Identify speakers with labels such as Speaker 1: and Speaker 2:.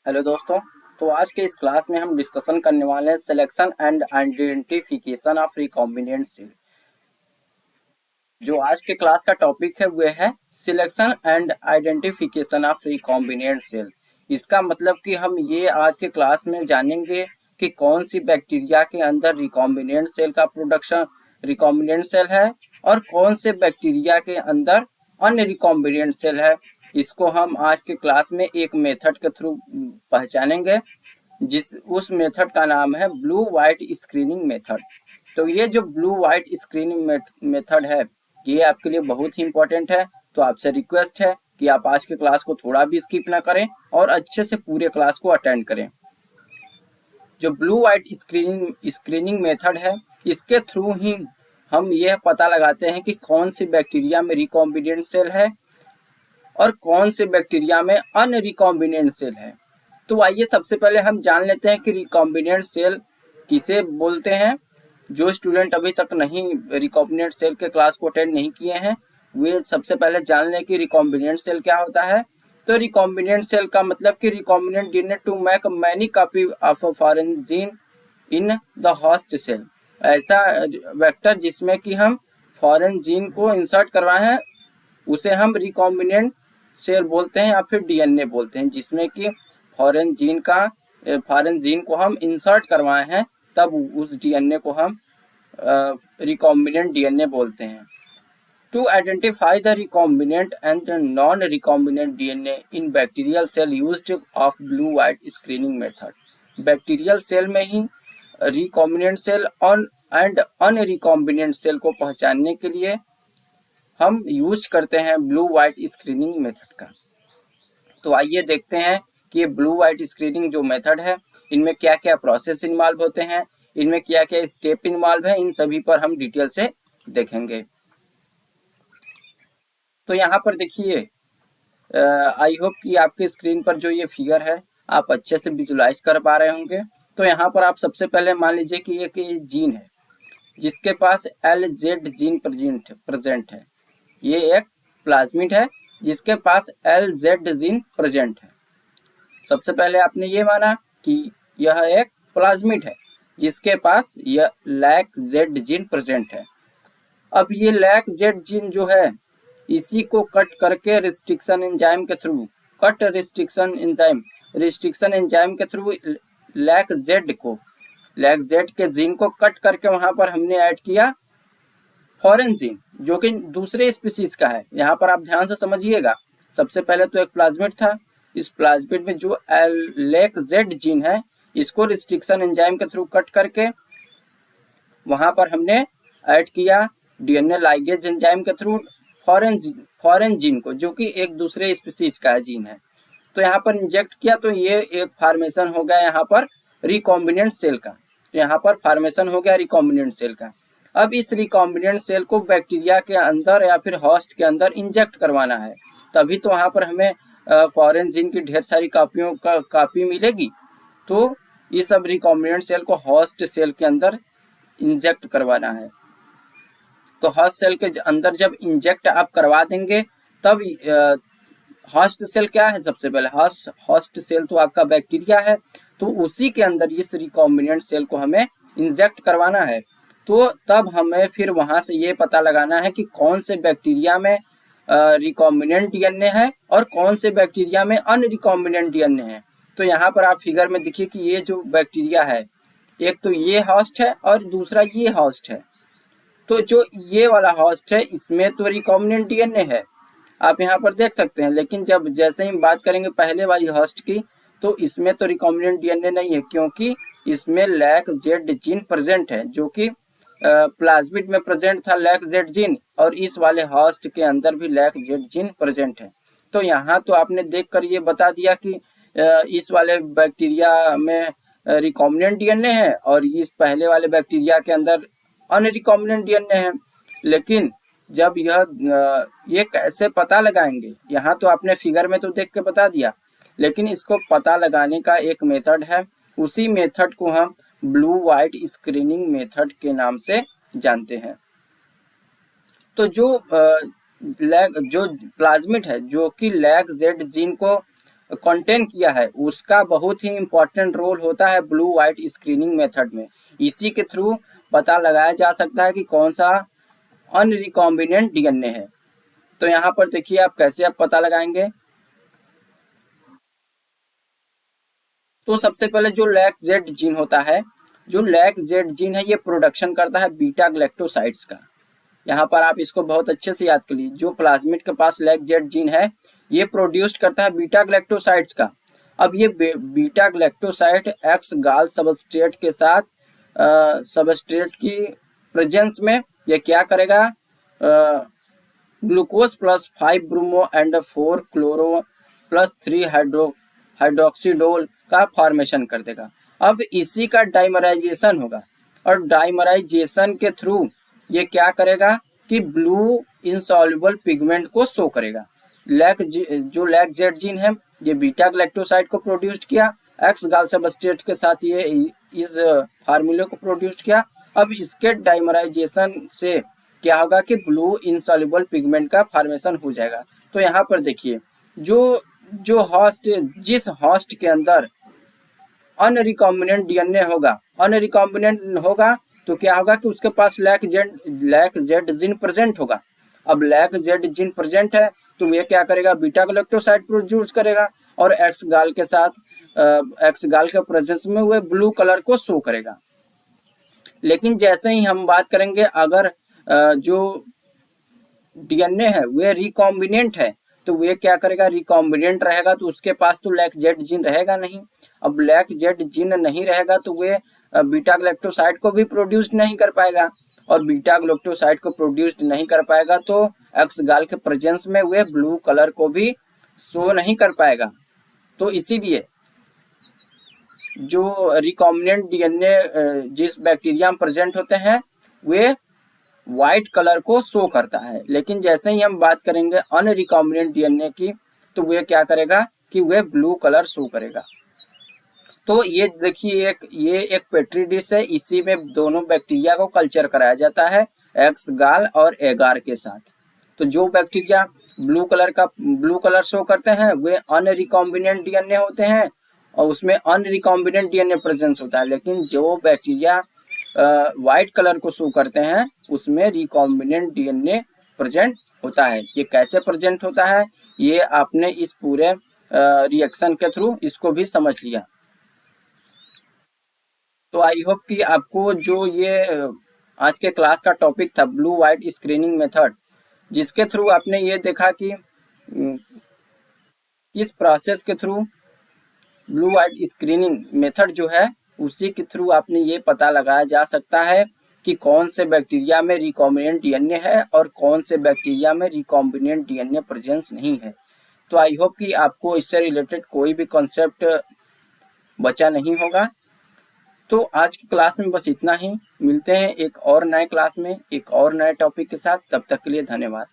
Speaker 1: Hello दोस्तों। तो आज के इस क्लास में हम डिस्कशन करने वाले हैं selection and identification of recombinant cell. जो आज के क्लास का टॉपिक है वह है selection and identification of recombinant cell. इसका मतलब कि हम ये आज के क्लास में जानेंगे कि कौन सी बैक्टीरिया के अंदर रिकॉम्बिनेंट सेल का प्रोडक्शन रिकॉम्बिनेंट सेल है और कौन से बैक्टीरिया के अंदर अन्य रिकॉम्बिनेंट सेल है। इसको हम आज के क्लास में एक मेथड के थ्रू पहचानेंगे, उस मेथड का नाम है ब्लू वाइट स्क्रीनिंग मेथड। तो ये जो ब्लू वाइट स्क्रीनिंग मेथड है ये आपके लिए बहुत ही इंपॉर्टेंट है। तो आपसे रिक्वेस्ट है कि आप आज के क्लास को थोड़ा भी स्किप ना करें और अच्छे से पूरे क्लास को अटेंड करें। जो ब्लू वाइट स्क्रीनिंग मेथड है इसके थ्रू ही हम यह पता लगाते हैं कि कौन सी बैक्टीरिया में रिकॉम्बिनेंट सेल है और कौन से बैक्टीरिया में अन रिकॉम्बिनेंट सेल है। तो आइए सबसे पहले हम जान लेते हैं कि रिकॉम्बिनेंट सेल किसे बोलते हैं। जो स्टूडेंट अभी तक नहीं रिकॉम्बिनेंट सेल के क्लास को अटेंड नहीं किए हैं वे सबसे पहले जान लें कि रिकॉम्बिनेंट सेल क्या होता है। तो रिकॉम्बिनेंट सेल का मतलब कि recombinant DNA to make many copy of a foreign gene in the host cell. ऐसा वेक्टर जिसमें कि हम फॉरेन जीन को इंसर्ट करवाए हैं उसे हम रिकॉम्बिनेंट सेल बोलते हैं या फिर डीएनए बोलते हैं, जिसमें कि फॉरेन जीन को हम इंसर्ट करवाए हैं तब उस डीएनए को हम रिकॉम्बिनेंट डीएनए बोलते हैं। To identify the recombinant and non recombinant DNA in bacterial cell used of blue white screening method. Bacterial cell में ही recombinant cell and un recombinant cell को पहचानने के लिए हम यूज करते हैं ब्लू वाइट स्क्रीनिंग मेथड का। तो आइए देखते हैं कि ये ब्लू वाइट स्क्रीनिंग जो मेथड है इनमें क्या क्या प्रोसेस इन्वॉल्व होते हैं, इनमें क्या क्या स्टेप इन्वॉल्व है, इन सभी पर हम डिटेल से देखेंगे। तो यहाँ पर देखिए, आई होप कि आपके स्क्रीन पर जो ये फिगर है आप अच्छे से विजुलाइज कर पा रहे होंगे। तो यहाँ पर आप सबसे पहले मान लीजिए कि एक जीन है जिसके पास LZ जीन प्रेजेंट है। ये एक प्लाज्मिड है जिसके पास LZ जीन प्रेजेंट है। सबसे पहले आपने ये माना कि यह एक प्लाज्मिड है जिसके पास यह LAC-Z जीन प्रेजेंट है। अब ये LAC-Z जीन जो है इसी को कट करके रिस्ट्रिक्शन एंजाइम के थ्रू के थ्रू LAC-Z के जीन को कट करके वहां पर हमने ऐड किया फॉरेन जीन जो कि दूसरे स्पीसीज का है। यहाँ पर आप ध्यान से समझिएगा। सबसे पहले तो एक प्लाज्मिड था, इस प्लाज्मिड में जो LAC-Z जीन है इसको रिस्ट्रिक्शन एंजाइम के थ्रू कट करके वहां पर हमने ऐड किया डीएनए लाइगेज एंजाइम के थ्रू फॉरेन जीन को जो कि एक दूसरे स्पीसीज का जीन है। तो यहाँ पर इंजेक्ट किया तो ये एक फॉर्मेशन हो गया यहाँ पर रिकॉम्बिनेंट सेल का। तो यहाँ पर फॉर्मेशन हो गया रिकॉम्बिनेंट सेल का। अब इस रिकॉम्बिनेंट सेल को बैक्टीरिया के अंदर या फिर होस्ट के अंदर इंजेक्ट करवाना है, तभी तो वहाँ पर हमें फॉरेन जीन की ढेर सारी कॉपी मिलेगी। तो इस सब रिकॉम्बिनेंट सेल को होस्ट सेल के अंदर इंजेक्ट करवाना है। तो होस्ट सेल के अंदर जब इंजेक्ट आप करवा देंगे तब होस्ट सेल क्या है, सबसे पहले होस्ट सेल तो आपका बैक्टीरिया है, तो उसी के अंदर इस रिकॉम्बिनेंट सेल को हमें इंजेक्ट करवाना है। तो तब हमें फिर वहां से ये पता लगाना है कि कौन से बैक्टीरिया में रिकॉम्बिनेंट डीएनए है और कौन से बैक्टीरिया में अन रिकॉम्बिनेंट डीएनए है। तो यहाँ पर आप फिगर में देखिए कि ये जो बैक्टीरिया है एक तो ये होस्ट है और दूसरा ये होस्ट है। तो जो ये वाला होस्ट है इसमें तो रिकॉम्बिनेंट डीएनए है, आप यहाँ पर देख सकते हैं। लेकिन जब जैसे ही बात करेंगे पहले वाली होस्ट की तो इसमें तो रिकॉम्बिनेंट डीएनए नहीं है, क्योंकि इसमें LAC-Z जीन प्रेजेंट है जो कि प्लाज्मिड में प्रेजेंट था LAC-Z जीन, और इस वाले होस्ट के अंदर भी LAC-Z जीन प्रेजेंट है। तो यहाँ तो आपने देखकर ये बता दिया कि इस वाले बैक्टीरिया में रिकॉम्बिनेंट डीएनए है और इस पहले वाले बैक्टीरिया के अंदर अनरिकॉम्बिनेंट डीएनए है। लेकिन जब ये कैसे पता लगाएंगे, यहाँ तो आपने फिगर में तो देख के बता दिया, लेकिन इसको पता लगाने का एक मेथड है। उसी मेथड को हम ब्लू वाइट स्क्रीनिंग मेथड के नाम से जानते हैं। तो जो प्लाज्मिड है जो कि LAC-Z जीन को कंटेन किया है उसका बहुत ही इंपॉर्टेंट रोल होता है ब्लू व्हाइट स्क्रीनिंग मेथड में। इसी के थ्रू पता लगाया जा सकता है कि कौन सा अनरिकॉम्बिनेंट डीएनए है। तो यहाँ पर देखिए आप कैसे आप पता लगाएंगे। तो सबसे पहले जो लैक जेड जीन होता है, जो लैक जेड जीन है ये प्रोडक्शन करता है बीटा ग्लैक्टोसाइड्स का। यहाँ पर आप इसको बहुत अच्छे से याद कर लीजिए, जो प्लाज्मिड के पास लैक जेड जीन है ये प्रोड्यूस करता है बीटा ग्लैक्टोसाइड्स का। अब ये beta galactoside x gal substrate के साथ सबस्ट्रेट की प्रेजेंस में ये क्या करेगा, glucose plus 5 bromo and 4 chloro plus 3 hydroxyindole का फॉर्मेशन कर देगा। अब इसी का डाइमराइजेशन होगा और डाइमराइजेशन के थ्रू ये क्या करेगा कि ब्लू इनसॉल्युबल पिगमेंट को शो करेगा। जो लैक जेड जीन है ये बीटा ग्लैक्टोसाइड को प्रोड्यूस किया, एक्स गाल सबस्ट्रेट के साथ ये इस फार्मूले को प्रोड्यूस किया। अब इसके डाइमराइजेशन से क्या होगा कि ब्लू इनसॉल्युबल पिगमेंट का फॉर्मेशन हो जाएगा। तो यहाँ पर देखिए जो जो होस्ट जिस होस्ट के अंदर अनरिकॉम्बिनेंट डीएनए होगा, अनरिकॉम्बिनेंट होगा तो क्या होगा कि उसके पास लैक जेड जीन प्रेजेंट होगा। अब लैक जेड जीन प्रेजेंट है तो ये क्या करेगा, बीटा ग्लैक्टोसाइड प्रोड्यूस करेगा और एक्स गाल के साथ एक्स गाल के प्रेजेंस में वह ब्लू कलर को शो करेगा। लेकिन जैसे ही हम बात करेंगे अगर जो डीएनए है वह रिकॉम्बिनेंट है तो वह क्या करेगा, रिकॉम्बिनेंट रहेगा तो उसके पास तो लैक जेड जीन रहेगा नहीं। अब लैक जेड जीन नहीं रहेगा तो वह बीटा ग्लैक्टोसाइड को भी प्रोड्यूस नहीं कर पाएगा और बीटा ग्लैक्टोसाइड को प्रोड्यूस नहीं कर पाएगा तो एक्स गाल के प्रेजेंस में वह ब्लू कलर को भी शो नहीं कर पाएगा। तो इसीलिए जो रिकॉम्बिनेंट डीएनए जिस बैक्टीरिया में प्रेजेंट होते हैं वे व्हाइट कलर को शो करता है। लेकिन जैसे ही हम बात करेंगे अनरिकॉम्बिनेंट डीएनए की तो वह क्या करेगा कि वह ब्लू कलर शो करेगा। तो ये देखिए ये एक पेट्री डिश है, इसी में दोनों बैक्टीरिया को कल्चर कराया जाता है एक्स गाल और एगार के साथ। तो जो बैक्टीरिया ब्लू कलर शो करते हैं वे अनरिकॉम्बिनेंट डीएनए होते हैं और उसमें अनरिकॉम्बिनेंट डीएनए प्रेजेंस होता है। लेकिन जो बैक्टीरिया व्हाइट कलर को शो करते हैं उसमें रिकॉम्बिनेंट डीएनए प्रेजेंट होता है। ये कैसे प्रेजेंट होता है ये आपने इस पूरे रिएक्शन के थ्रू इसको भी समझ लिया। तो आई होप कि आपको जो ये आज के क्लास का टॉपिक था ब्लू व्हाइट स्क्रीनिंग मेथड, जिसके थ्रू आपने ये देखा कि किस प्रोसेस के through blue white screening method जो है उसी के थ्रू आपने ये पता लगाया जा सकता है कि कौन से बैक्टीरिया में रिकॉम्बिनेंट डीएनए है और कौन से बैक्टीरिया में रिकॉम्बिनेंट डीएनए प्रेजेंस नहीं है। तो आई होप कि आपको इससे रिलेटेड कोई भी कॉन्सेप्ट बचा नहीं होगा। तो आज की क्लास में बस इतना ही, मिलते हैं एक और नए क्लास में एक और नए टॉपिक के साथ, तब तक के लिए धन्यवाद।